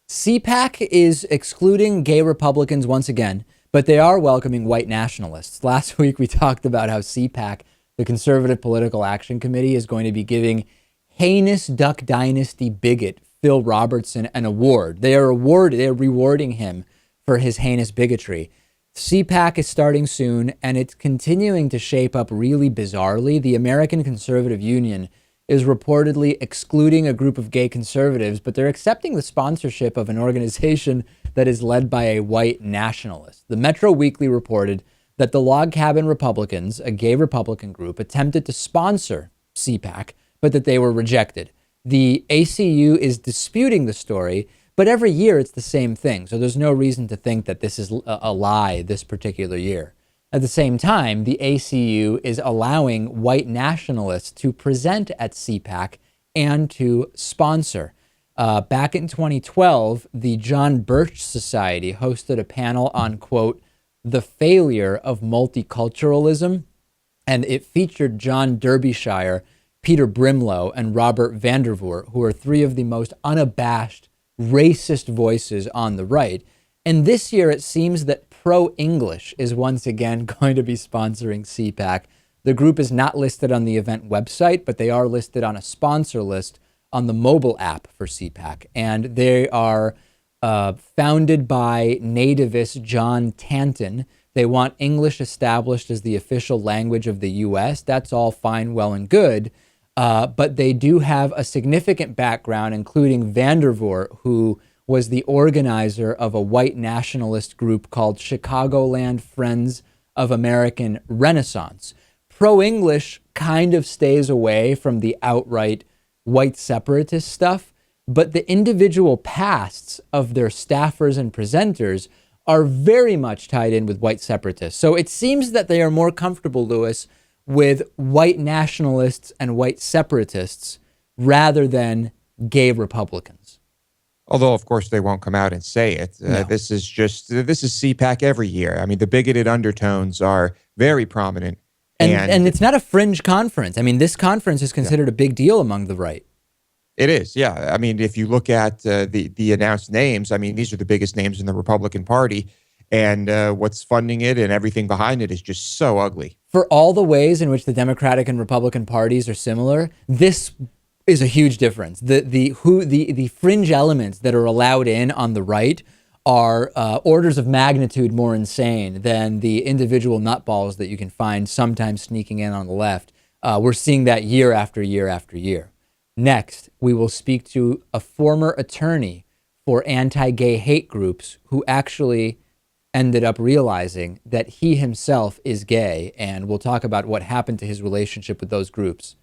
CPAC is excluding gay Republicans once again, but they are welcoming white nationalists. Last week, we talked about how CPAC, the Conservative Political Action Committee, is going to be giving heinous Duck Dynasty bigot Phil Robertson an award. They are rewarding him for his heinous bigotry. CPAC is starting soon, and it's continuing to shape up really bizarrely. The American Conservative Union is reportedly excluding a group of gay conservatives, but they're accepting the sponsorship of an organization that is led by a white nationalist. The Metro Weekly reported that the Log Cabin Republicans, a gay Republican group, attempted to sponsor CPAC, but that they were rejected. The ACU is disputing the story, but every year it's the same thing. So there's no reason to think that this is a lie this particular year. At the same time, the ACU is allowing white nationalists to present at CPAC and to sponsor. Back in 2012, the John Birch Society hosted a panel on, quote, the failure of multiculturalism, and it featured John Derbyshire, Peter Brimlow, and Robert Vandervoort, who are three of the most unabashed racist voices on the right. And this year, it seems that Pro-English is once again going to be sponsoring CPAC. The group is not listed on the event website, but they are listed on a sponsor list on the mobile app for CPAC. And they are founded by nativist John Tanton. They want English established as the official language of the U.S. That's all fine, well, and good. But they do have a significant background, including Vandervoort, who was the organizer of a white nationalist group called Chicagoland Friends of American Renaissance. Pro-English kind of stays away from the outright white separatist stuff, but the individual pasts of their staffers and presenters are very much tied in with white separatists. So it seems that they are more comfortable, Lewis, with white nationalists and white separatists rather than gay Republicans. Although, of course, they won't come out and say it. No. This is CPAC every year. I mean, the bigoted undertones are very prominent. And it's not a fringe conference. I mean, this conference is considered a big deal among the right. It is, yeah. I mean, if you look at the announced names, I mean, these are the biggest names in the Republican Party. And what's funding it and everything behind it is just so ugly. For all the ways in which the Democratic and Republican parties are similar, this is a huge difference. The fringe elements that are allowed in on the right are orders of magnitude more insane than the individual nutballs that you can find sometimes sneaking in on the left. We're seeing that year after year after year. Next, we will speak to a former attorney for anti-gay hate groups who actually ended up realizing that he himself is gay, and we'll talk about what happened to his relationship with those groups